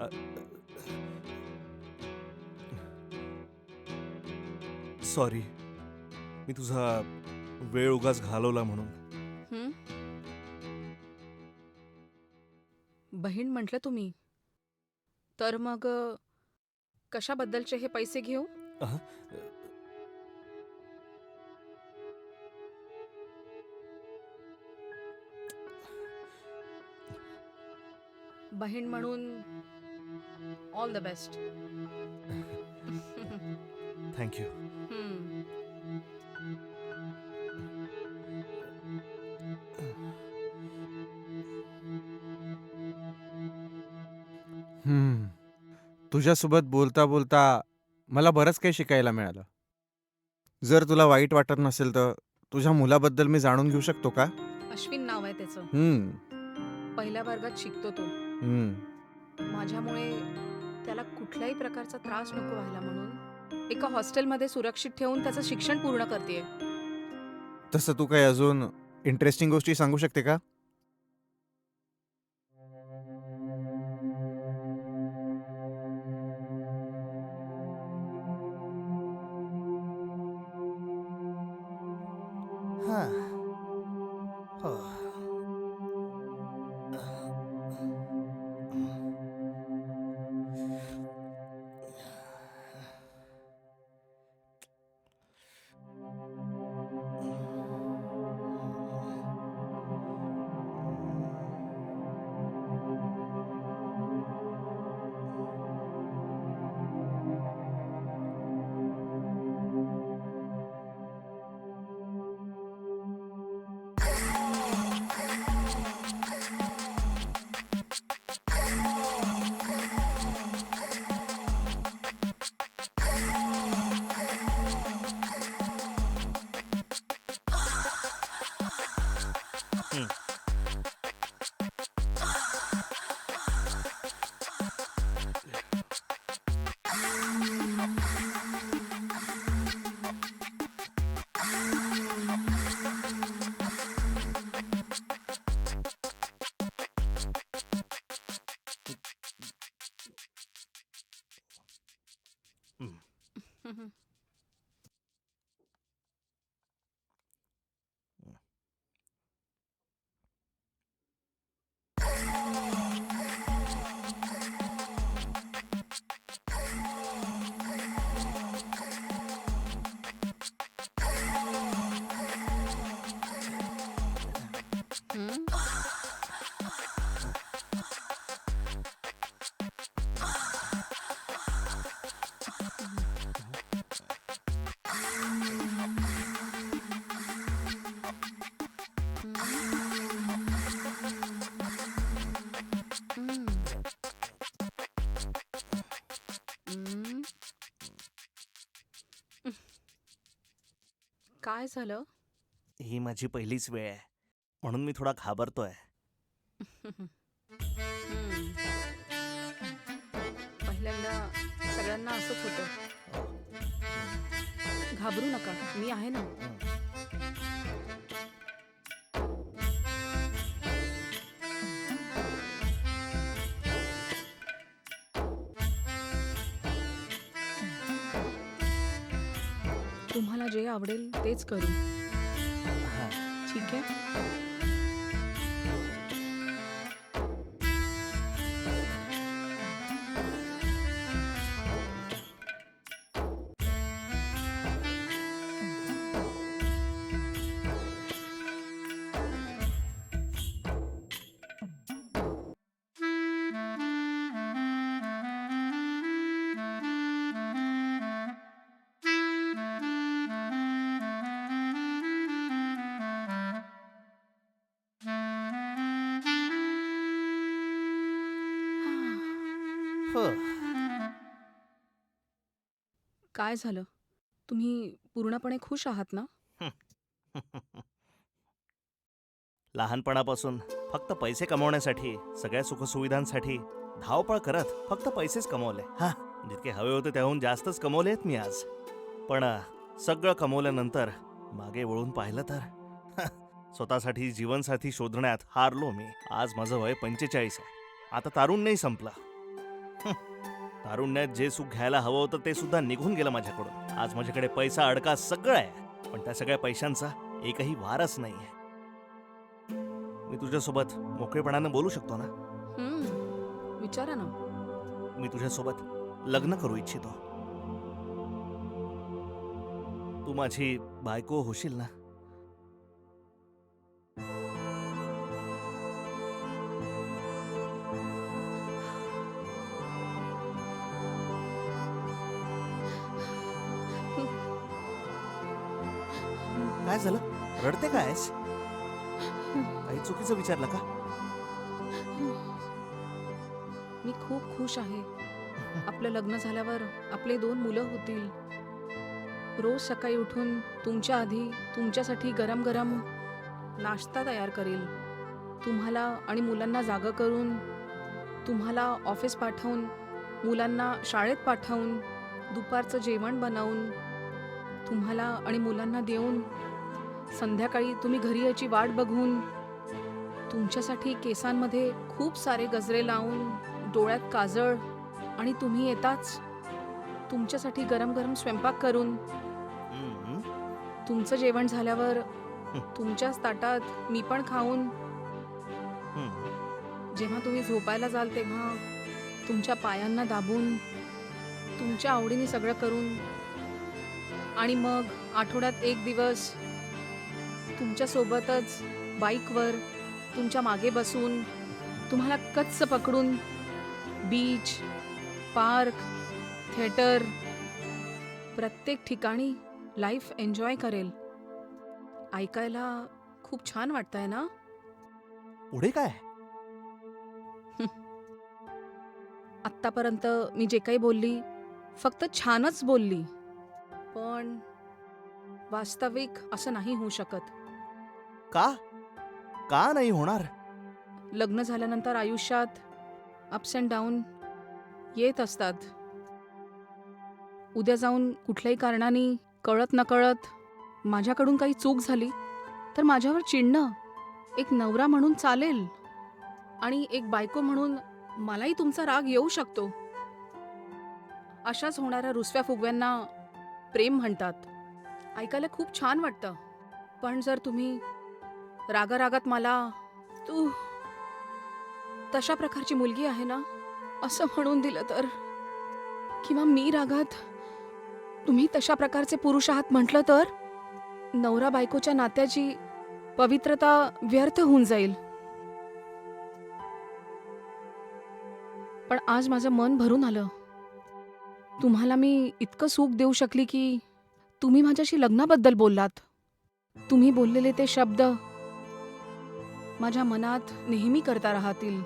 अ, sorry, मी तुझा वेळ उगाच घालवला म्हणून. हं? बहीण म्हटलं तुम्ही. तर मग कशाबद्दलचे हे पैसे घेऊ? अह, बहीण म्हणून all the best. Thank you. हं. हम्म. तुझ्यासोबत बोलता बोलता मला बरंच काही शिकायला मिळालं. जर तुला वाईट वाटत नसेल तर तुझ्या मुलाबद्दल मी जाणून घेऊ शकतो का? अश्विन नाव आहे त्याचं. हम्म. पहिल्या वर्गात शिकतो तो. हम्म. माझ्यामुळे त्याला कुठल्याही प्रकारचा त्रास नको व्हायला म्हणून एका हॉस्टेलमध्ये सुरक्षित ठेवून त्याचं शिक्षण पूर्ण करतेय. तसं तू काही अजून इंटरेस्टिंग गोष्टी सांगू शकते का? हां. हो. हं. हं. हं? हं. हं. काय झालं? ही माझी पहिलीच वेळ आहे, म्हणून मी थोडा घाबरतोय. हं. पहिल्यांदा सगळ्यांना असंच होतं. घाबरू नका, मी आहे ना. हं. तुम्हाला जे आवडेल तेच करू. हां. ठीक आहे? हो. काय झालं? तुम्ही पूर्णपणे खुश आहात ना? लहानपणापासून फक्त पैसे कमवण्यासाठी, सगळ्या सुखसुविधांसाठी धावपळ करत फक्त पैसेच कमवले. हां, जितके हवे होते त्याहून जास्तच कमवलेत मी आज. पण सगळं कमवल्यानंतर मागे वळून पाहिलं तर स्वतःसाठी जीवनसाथी शोधण्यात हारलो मी. आज माझं वय 45 आहे. आता तारुण्यही संपलं. तारुण्यात जे सुख घ्यायला हवं होतं ते सुद्धा निघून गेलं माझ्याकडून. आज माझ्याकडे पैसा अडका सगळं आहे, पण त्या सगळ्या पैशांचा एकही वारच नाहीये. मी तुझ्यासोबत मोकळेपणानं बोलू शकतो ना? विचारा ना. मी तुझ्यासोबत लग्न करू इच्छितो. तू माझी बायको होशील ना? काय झालं? रडते कायस? काही चुकीचं विचारलं का? मी खूप खुश आहे. आपलं लग्न झाल्यावर आपले 2 मुलं होतील. रोज सकाळी उठून तुमच्या आधी तुमच्यासाठी गरम गरम नाश्ता तयार करेल. तुम्हाला आणि मुलांना जागं करून, तुम्हाला ऑफिस पाठवून, मुलांना शाळेत पाठवून, दुपारचं जेवण बनवून, तुम्हाला आणि मुलांना देऊन, संध्याकाळी तुम्ही घरी यायची वाट बघून, तुमच्यासाठी केसांमध्ये खूप सारे गजरे लावून, डोळ्यात काजळ, आणि तुम्ही येताच तुमच्यासाठी गरम गरम स्वयंपाक करून, हम्म. तुमचं जेवण झाल्यावर तुमच्याच ताटात मी पण खाऊन, हम्म. जेव्हा तुम्ही झोपायला जाल तेव्हा तुमच्या पायांना दाबून, तुमच्या आवडीने सगळं करून, आणि मग आठवड्यात 1 दिवस तुमच्यासोबतच बाईकवर तुमच्या मागे बसून, तुम्हाला कच्च पकडून बीच, पार्क, थिएटर, प्रत्येक ठिकाणी लाईफ एन्जॉय करेल. ऐकायला खूप छान वाटतंय ना? पुढे काय? आत्तापर्यंत मी जे काही बोलली फक्त छानच बोलली, पण वास्तविक असं नाही होऊ शकत. का? का नाही होणार? लग्न झाल्यानंतर आयुष्यात अप्स अँड डाऊन येत असतात. उद्या जाऊन कुठल्याही कारणाने कळत नकळत माझ्याकडून काही चूक झाली तर माझ्यावर चिडणं एक नवरा म्हणून चालेल, आणि एक बायको म्हणून मलाही तुमचा राग येऊ शकतो. अशाच होणाऱ्या रुसव्या फुगव्यांना प्रेम म्हणतात. ऐकायला खूप छान वाटतं, पण जर तुम्ही रागारागात मला तू तशा प्रकारची मुलगी आहे ना असं म्हणून दिलं तर, किंवा मी रागात तुम्ही तशा प्रकारचे पुरुष आहात म्हटलं तर, नवरा बायकोच्या नात्याची पवित्रता व्यर्थ होऊन जाईल. पण आज माझं मन भरून आलं. तुम्हाला मी इतकं सुख देऊ शकली की तुम्ही माझ्याशी लग्नाबद्दल बोललात. तुम्ही बोललेले ते शब्द माझ्या मनात नेहमी करता राहतील.